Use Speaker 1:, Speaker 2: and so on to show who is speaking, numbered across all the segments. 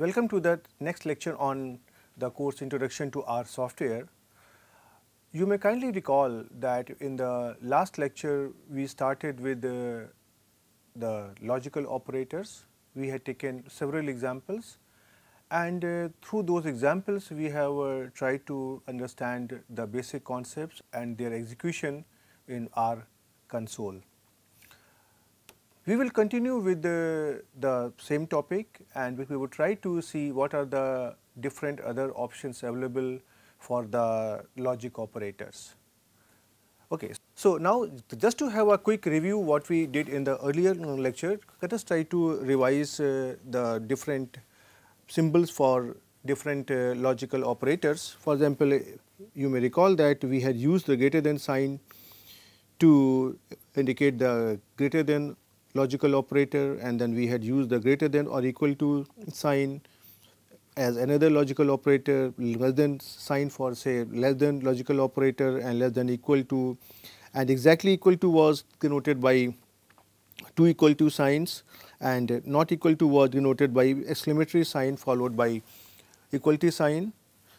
Speaker 1: Welcome to the next lecture on the course Introduction to R Software. You may kindly recall that in the last lecture we started with the logical operators. We had taken several examples, and through those examples we have tried to understand the basic concepts and their execution in R console. We will continue with the same topic, and we will try to see what are the different other options available for the logic operators. Okay. So, now just to have a quick review what we did in the earlier lecture, let us try to revise the different symbols for different logical operators. For example, you may recall that we had used the greater than sign to indicate the greater than logical operator, and then we had used the greater than or equal to sign as another logical operator, less than sign for say less than logical operator, and less than equal to, and exactly equal to was denoted by two equal to signs, and not equal to was denoted by exclamatory sign followed by equality sign.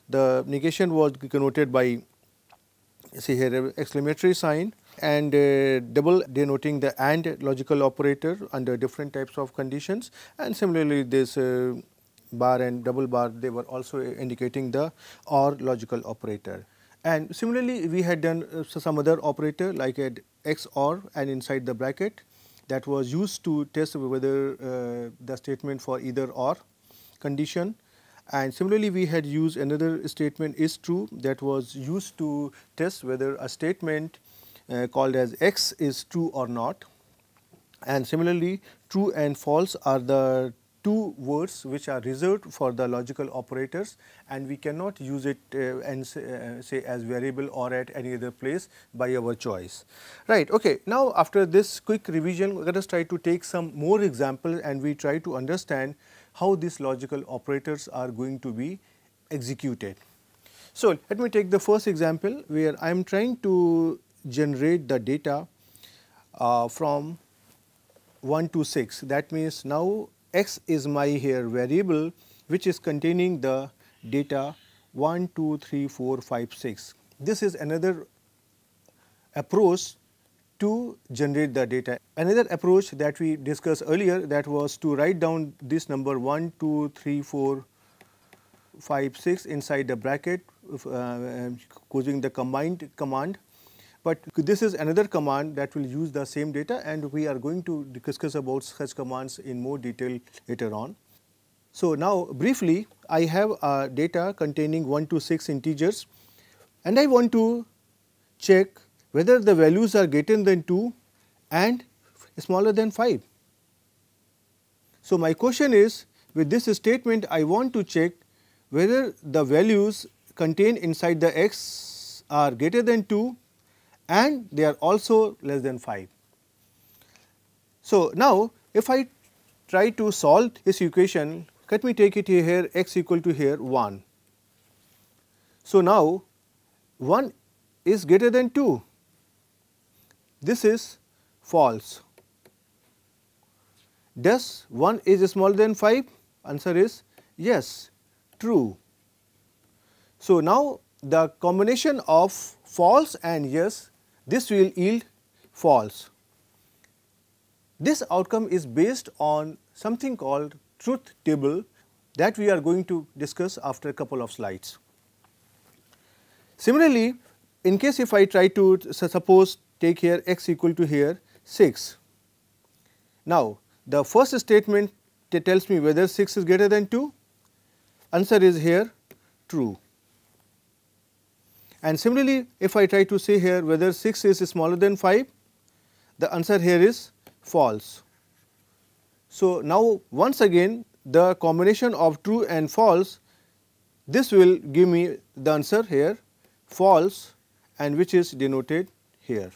Speaker 1: The negation was denoted by say here exclamatory sign, and double denoting the AND logical operator under different types of conditions, and similarly this bar and double bar, they were also indicating the OR logical operator. And similarly we had done some other operator like a XOR and inside the bracket that was used to test whether the statement for either OR condition. And similarly we had used another statement is true that was used to test whether a statement called as X is true or not. And similarly true and false are the two words which are reserved for the logical operators, and we cannot use it and say as variable or at any other place by our choice. Right. Okay. Now, after this quick revision, let us try to take some more examples and we try to understand how these logical operators are going to be executed. So, let me take the first example where I am trying to generate the data from 1 to 6. That means, now X is my here variable which is containing the data 1, 2, 3, 4, 5, 6. This is another approach to generate the data. Another approach that we discussed earlier, that was to write down this number 1, 2, 3, 4, 5, 6 inside the bracket using the combined command. But this is another command that will use the same data, and we are going to discuss about such commands in more detail later on. So, now briefly I have data containing 1 to 6 integers, and I want to check whether the values are greater than 2 and smaller than 5. So, my question is, with this statement I want to check whether the values contained inside the X are greater than 2 and they are also less than 5. So, now if I try to solve this equation, let me take it here x equal to here 1. So, now 1 is greater than 2, this is false. Does 1 is smaller than 5? Answer is yes, true. So, now the combination of false and yes, this will yield false. This outcome is based on something called truth table that we are going to discuss after a couple of slides. Similarly, in case if I try to suppose take here x equal to here 6. Now, the first statement tells me whether 6 is greater than 2, answer is here true. And similarly, if I try to say here whether 6 is smaller than 5, the answer here is false. So, now once again the combination of true and false, this will give me the answer here false, and which is denoted here.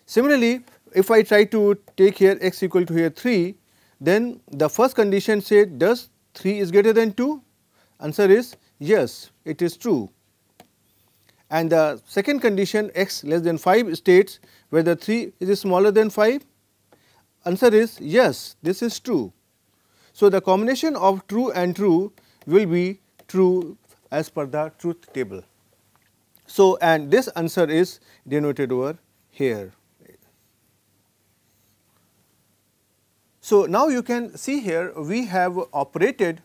Speaker 1: Similarly, if I try to take here x equal to here 3, then the first condition said does 3 is greater than 2? Answer is yes, it is true. And the second condition x less than 5 states whether 3 is smaller than 5. Answer is yes, this is true. So, the combination of true and true will be true as per the truth table. So, and this answer is denoted over here. So, now you can see here we have operated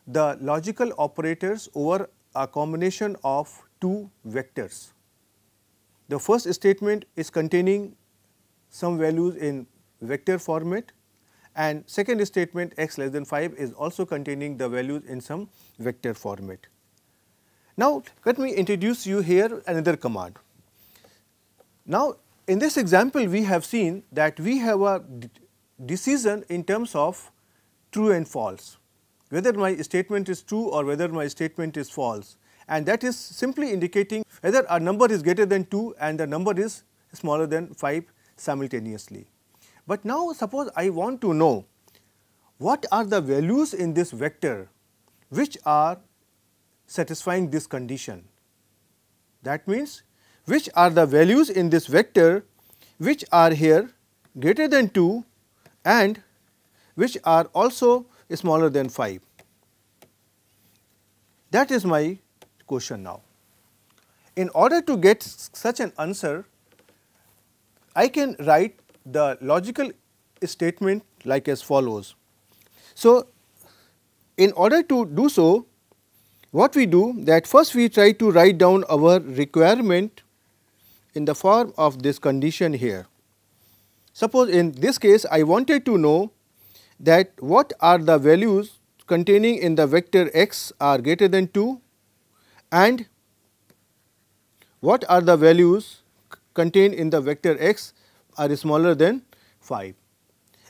Speaker 1: the logical operators over a combination of two vectors. The first statement is containing some values in vector format, and second statement x less than 5 is also containing the values in some vector format. Now, let me introduce you here another command. Now, in this example we have seen that we have a decision in terms of true and false, whether my statement is true or whether my statement is false, and that is simply indicating whether a number is greater than 2 and the number is smaller than 5 simultaneously. But now suppose I want to know what are the values in this vector which are satisfying this condition. That means, which are the values in this vector which are here greater than 2 and which are also smaller than 5. That is my question now. In order to get such an answer, I can write the logical statement like as follows. So, in order to do so, what we do that first we try to write down our requirement in the form of this condition here. Suppose in this case I wanted to know that what are the values containing in the vector x are greater than 2 and what are the values contained in the vector x are smaller than 5,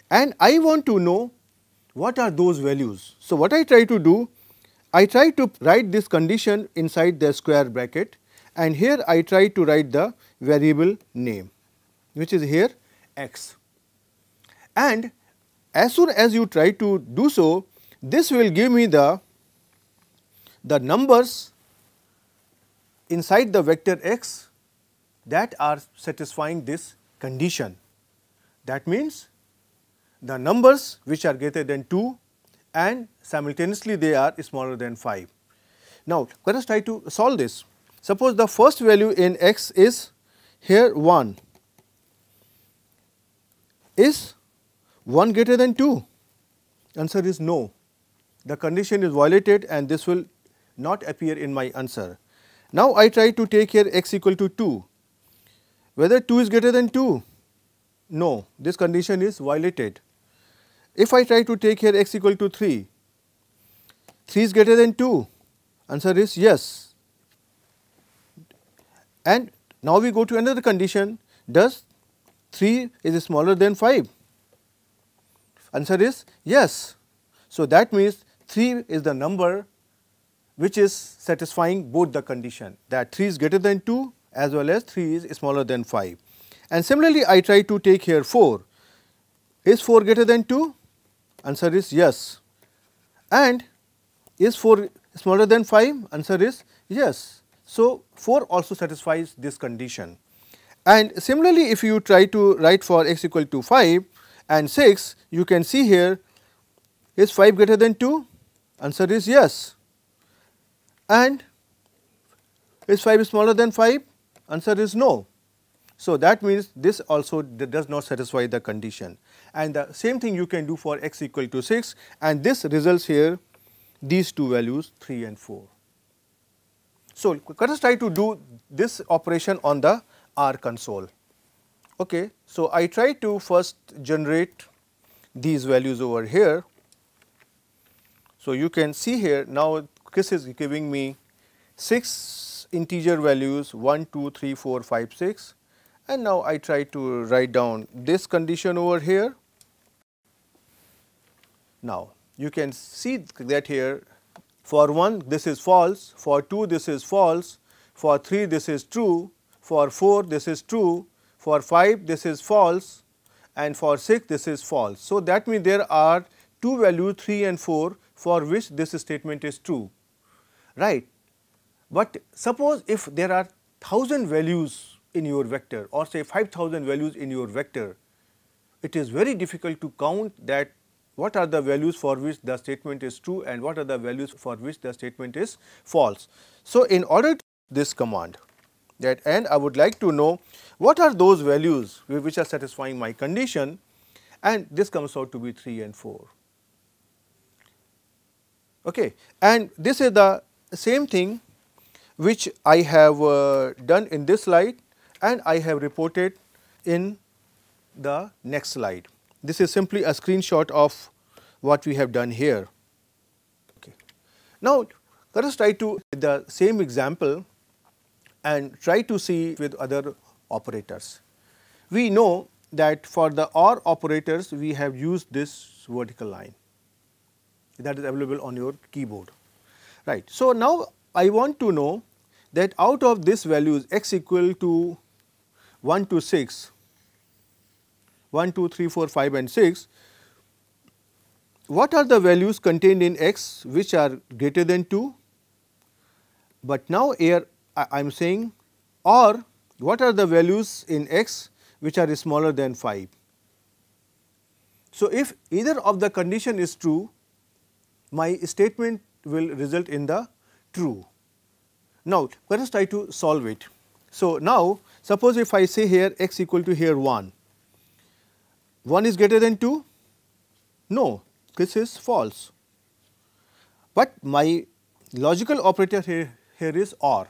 Speaker 1: and I want to know what are those values. So, what I try to do, I try to write this condition inside the square bracket, and here I try to write the variable name which is here x, and as soon as you try to do so, this will give me the numbers inside the vector x that are satisfying this condition. That means, the numbers which are greater than 2 and simultaneously they are smaller than 5. Now, let us try to solve this. Suppose the first value in x is here 1. Is 1 greater than 2? Answer is no. The condition is violated and this will not appear in my answer. Now, I try to take here x equal to 2. Whether 2 is greater than 2? No, this condition is violated. If I try to take here x equal to 3, 3 is greater than 2? Answer is yes. And now we go to another condition, does 3 is smaller than 5? Answer is yes. So, that means 3 is the number which is satisfying both the condition, that 3 is greater than 2 as well as 3 is smaller than 5. And similarly, I try to take here 4. Is 4 greater than 2? Answer is yes. And is 4 smaller than 5? Answer is yes. So, 4 also satisfies this condition. And similarly, if you try to write for x equal to 5 and 6, you can see here, is 5 greater than 2? Answer is yes. And is 5 smaller than 5? Answer is no. So, that means this also does not satisfy the condition, and the same thing you can do for x equal to 6, and this results here these two values 3 and 4. So, let us try to do this operation on the R console. Okay. So, I try to first generate these values over here. So, you can see here now this is giving me 6 integer values 1, 2, 3, 4, 5, 6. And now I try to write down this condition over here. Now, you can see that here for 1 this is false, for 2 this is false, for 3 this is true, for 4 this is true, for 5 this is false, and for 6 this is false. So, that means there are 2 values 3 and 4 for which this statement is true, right. But suppose if there are 1000 values in your vector or say 5000 values in your vector, it is very difficult to count that what are the values for which the statement is true and what are the values for which the statement is false. So, in order to this command that, and I would like to know what are those values which are satisfying my condition, and this comes out to be 3 and 4. Okay. And this is the same thing which I have done in this slide and I have reported in the next slide. This is simply a screenshot of what we have done here. Okay. Now, let us try to the same example and try to see with other operators. We know that for the OR operators we have used this vertical line that is available on your keyboard, right. So, now I want to know that out of this values x equal to 1 to 6, 1, 2, 3, 4, 5 and 6, what are the values contained in x which are greater than 2, but now here I am saying, or what are the values in x which are smaller than 5. So, if either of the condition is true, my statement will result in the true. Now, let us try to solve it. So, now suppose if I say here x equal to here 1, 1 is greater than 2? No, this is false. But my logical operator here is OR.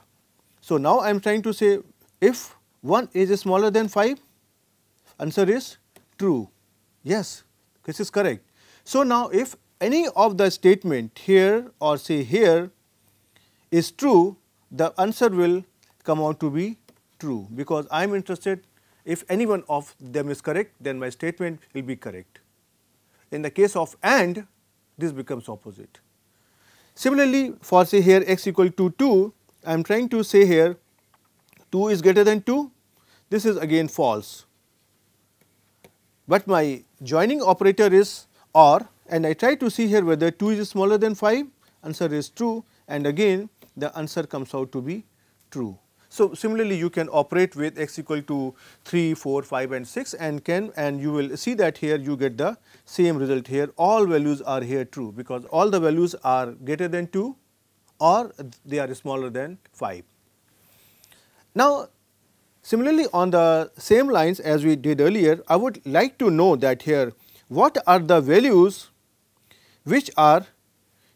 Speaker 1: So, now I am trying to say if 1 is smaller than 5, answer is true. Yes, this is correct. So, now if any of the statement here or say here is true, the answer will come out to be true, because I am interested if any one of them is correct, then my statement will be correct. In the case of AND, this becomes opposite. Similarly, for say here x equal to 2, I am trying to say here 2 is greater than 2, this is again false. But my joining operator is OR, and I try to see here whether 2 is smaller than 5, answer is true, and again the answer comes out to be true. So, similarly you can operate with x equal to 3, 4, 5 and 6 and you will see that here you get the same result here, all values are here true, because all the values are greater than 2 or they are smaller than 5. Now, similarly on the same lines as we did earlier, I would like to know that here what are the values which are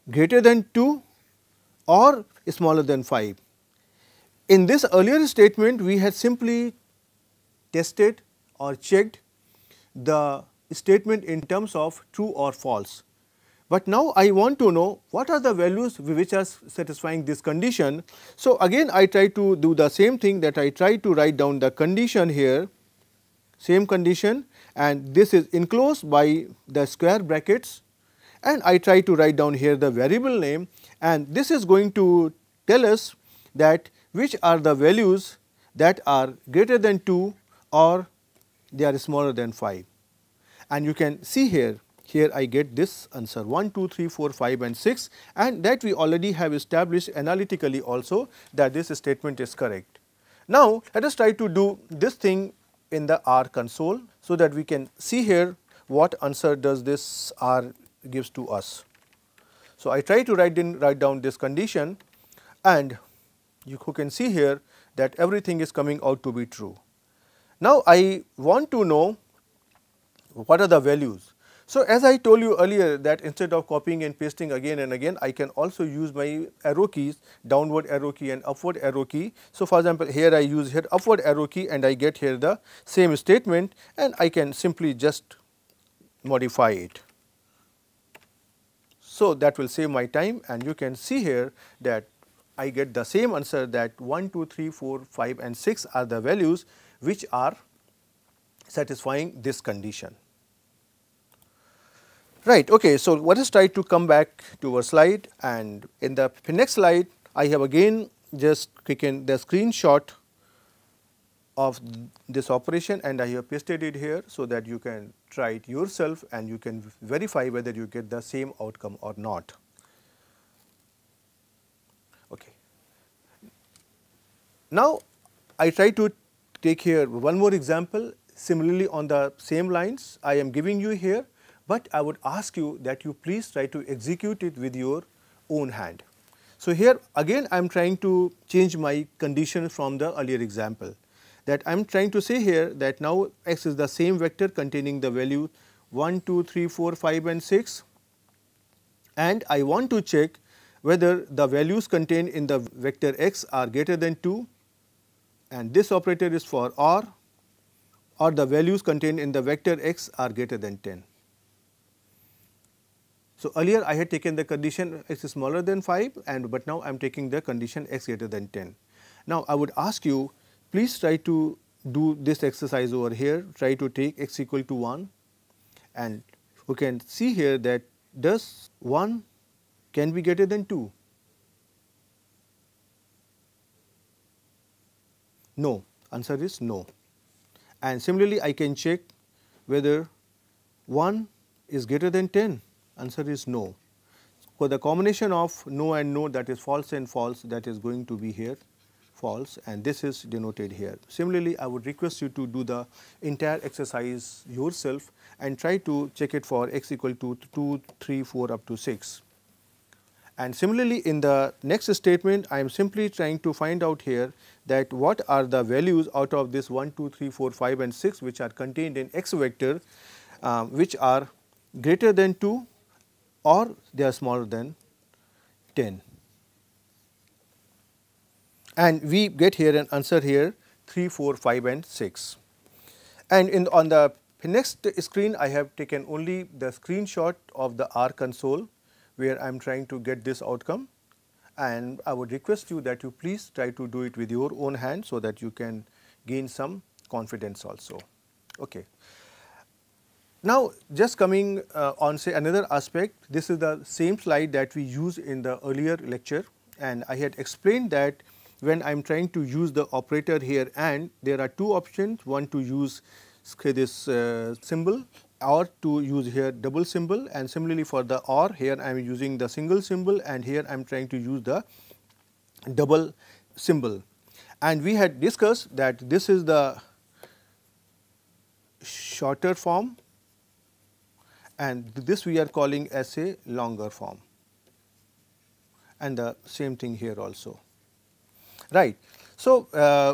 Speaker 1: greater than 2 or smaller than 5. In this earlier statement, we had simply tested or checked the statement in terms of true or false. But now I want to know what are the values which are satisfying this condition. So, again I try to do the same thing, that I try to write down the condition here, same condition, and this is enclosed by the square brackets, and I try to write down here the variable name, and this is going to tell us that which are the values that are greater than 2 or they are smaller than 5. And you can see here, I get this answer 1, 2, 3, 4, 5 and 6, and that we already have established analytically also that this statement is correct. Now, let us try to do this thing in the R console, so that we can see here what answer does this R gives to us. So, I try to write down this condition, and you can see here that everything is coming out to be true. Now, I want to know what are the values. So, as I told you earlier that instead of copying and pasting again and again, I can also use my arrow keys, downward arrow key and upward arrow key. So, for example, here I use here upward arrow key and I get here the same statement, and I can simply just modify it. So, that will save my time, and you can see here that I get the same answer, that 1, 2, 3, 4, 5 and 6 are the values which are satisfying this condition. Right. Okay. So, let us try to come back to our slide, and in the next slide I have again just taken the screenshot of this operation and I have pasted it here, so that you can try it yourself and you can verify whether you get the same outcome or not. Okay. Now, I try to take here one more example. similarly on the same lines I am giving you here, but I would ask you that you please try to execute it with your own hand. So, here again I am trying to change my condition from the earlier example, that I am trying to say here that now x is the same vector containing the value 1, 2, 3, 4, 5 and 6, and I want to check whether the values contained in the vector x are greater than 2, and this operator is for or the values contained in the vector x are greater than 10. So, earlier I had taken the condition x is smaller than 5, but now I am taking the condition x greater than 10. Now, I would ask you, please try to do this exercise over here, try to take x equal to 1, and you can see here that does 1 can be greater than 2? No, answer is no. And similarly, I can check whether 1 is greater than 10, answer is no. For the combination of no and no, that is false and false, that is going to be here false, and this is denoted here. Similarly, I would request you to do the entire exercise yourself and try to check it for x equal to 2, 3, 4 up to 6. And similarly, in the next statement, I am simply trying to find out here that what are the values out of this 1, 2, 3, 4, 5 and 6 which are contained in x vector, which are greater than 2 or they are smaller than 10. And we get here an answer here 3, 4, 5 and 6. And on the next screen, I have taken only the screenshot of the R console where I am trying to get this outcome, and I would request you that you please try to do it with your own hand so that you can gain some confidence also. Okay. Now, just coming on say another aspect, this is the same slide that we used in the earlier lecture, and I had explained that when I am trying to use the operator here, and there are two options, one to use this symbol or to use here double symbol, and similarly for the or here I am using the single symbol, and here I am trying to use the double symbol. And we had discussed that this is the shorter form and this we are calling as a longer form, and the same thing here also, right. So,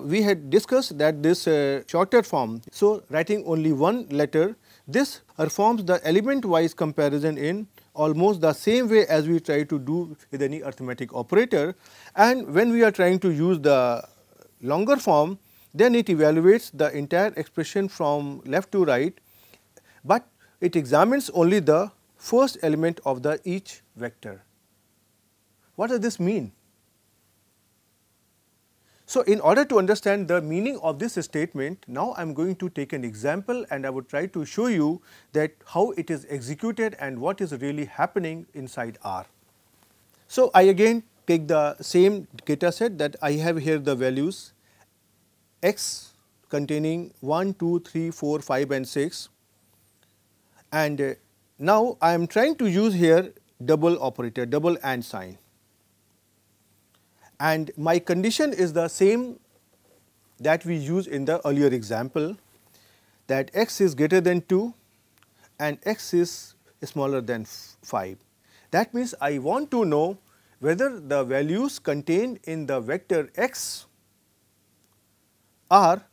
Speaker 1: we had discussed that this shorter form, so writing only one letter, this performs the element wise comparison in almost the same way as we try to do with any arithmetic operator, and when we are trying to use the longer form, then it evaluates the entire expression from left to right, but it examines only the first element of the each vector. What does this mean? So, in order to understand the meaning of this statement, now I am going to take an example and I would try to show you that how it is executed and what is really happening inside R. So, I again take the same data set that I have here the values x containing 1, 2, 3, 4, 5 and 6, and now I am trying to use here double operator, double AND sign. And my condition is the same that we used in the earlier example, that x is greater than 2 and x is smaller than 5. That means, I want to know whether the values contained in the vector x are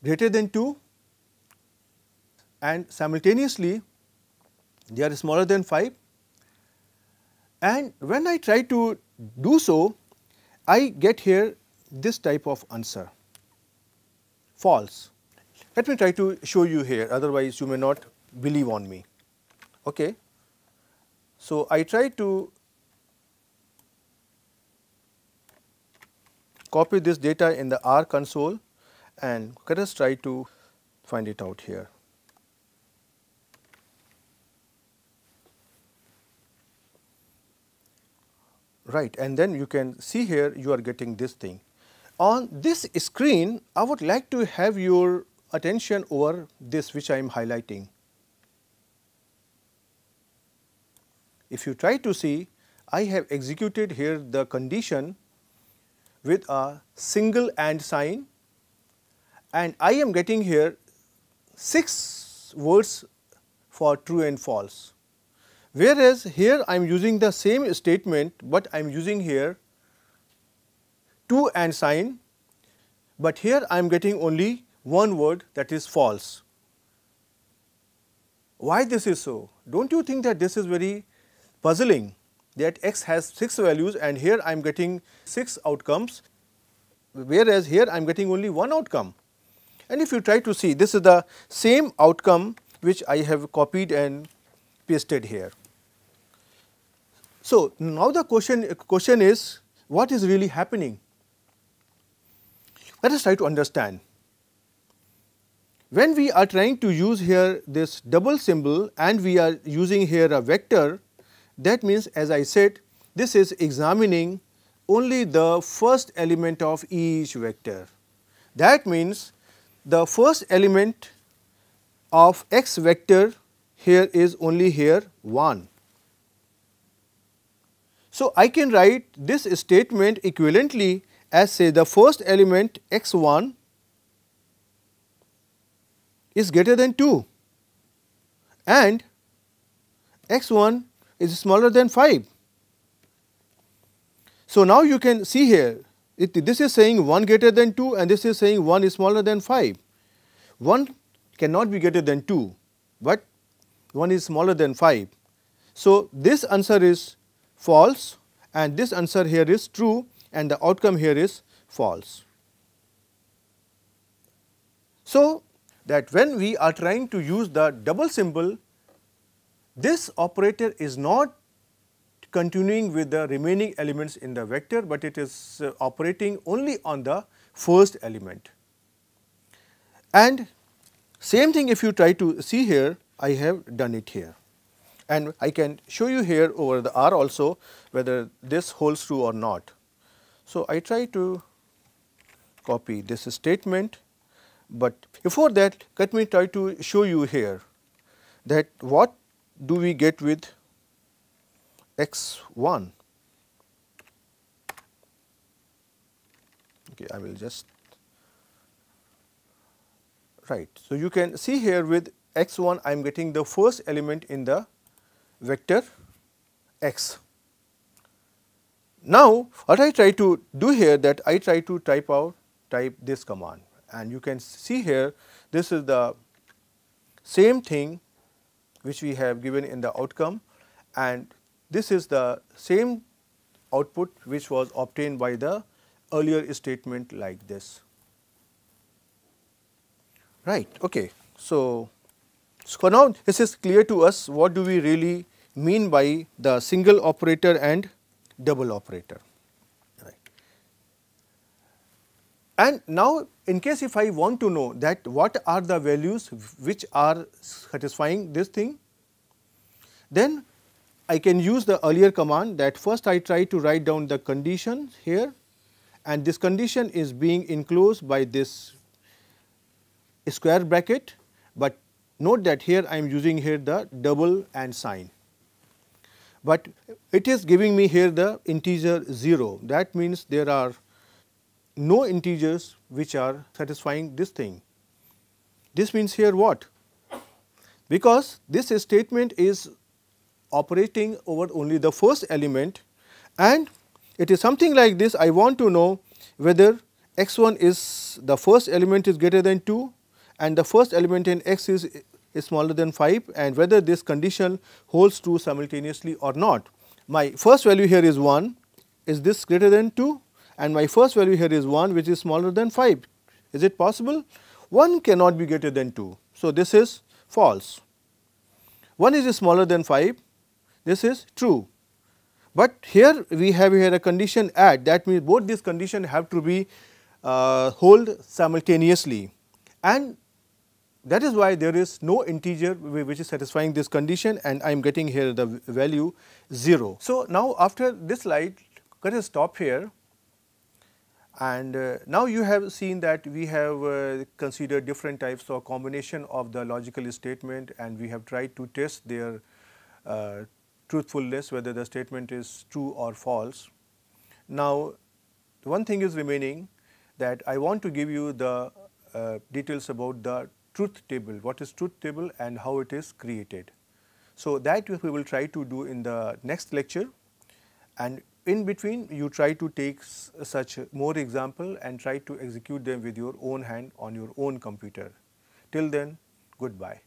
Speaker 1: greater than 2 and simultaneously they are smaller than 5. And when I try to do so, I get here this type of answer, false. Let me try to show you here, otherwise you may not believe on me. Okay. So, I try to copy this data in the R console and let us try to find it out here. Right, and then you can see here you are getting this thing. On this screen, I would like to have your attention over this which I am highlighting. If you try to see, I have executed here the condition with a single AND sign, and I am getting here 6 words for true and false. Whereas here I am using the same statement, but I am using here to and sign, but here I am getting only one word, that is false. Why this is so? Don't you think that this is very puzzling, that x has 6 values and here I am getting 6 outcomes, whereas here I am getting only one outcome. And if you try to see, this is the same outcome which I have copied and pasted here. So, now the question is, what is really happening? Let us try to understand. When we are trying to use here this double symbol and we are using here a vector, that means, as I said, this is examining only the first element of each vector. That means the first element of x vector here is only here 1. So, I can write this statement equivalently as, say, the first element x1 is greater than 2 and x1 is smaller than 5. So, now you can see here, this is saying 1 greater than 2 and this is saying 1 is smaller than 5. 1 cannot be greater than 2, but 1 is smaller than 5. So, this answer is false and this answer here is true and the outcome here is false. So, that when we are trying to use the double symbol, this operator is not continuing with the remaining elements in the vector, but it is operating only on the first element. And same thing if you try to see here, I have done it here. And I can show you here over the R also whether this holds true or not. So, I try to copy this statement, but before that let me try to show you here that what do we get with x1. Okay, I will just write. So, you can see here with x1 I am getting the first element in the vector x. Now, what I try to do here, that I try to type this command, and you can see here this is the same thing which we have given in the outcome, and this is the same output which was obtained by the earlier statement like this. Right. Okay. So, now this is clear to us what do we really mean by the single operator and double operator. Right. And now, in case if I want to know that what are the values which are satisfying this thing, then I can use the earlier command, that first I try to write down the condition here, and this condition is being enclosed by this square bracket, but note that here I am using here the double and sign, but it is giving me here the integer 0. That means there are no integers which are satisfying this thing. This means here what? Because this statement is operating over only the first element, and it is something like this. I want to know whether x1 is the first element is greater than 2 and the first element in x is smaller than 5, and whether this condition holds true simultaneously or not. My first value here is 1, is this greater than 2, and my first value here is 1 which is smaller than 5. Is it possible? 1 cannot be greater than 2. So, this is false. 1 is smaller than 5, this is true. But here we have here a condition add, that means both these conditions have to be hold simultaneously, and that is why there is no integer which is satisfying this condition, and I am getting here the value 0. So, now after this slide, let us stop here, and now you have seen that we have considered different types of combination of the logical statement, and we have tried to test their truthfulness, whether the statement is true or false. Now, one thing is remaining, that I want to give you the details about the truth table, what is truth table and how it is created. So that we will try to do in the next lecture, and in between you try to take such more example and try to execute them with your own hand on your own computer. Till then, goodbye.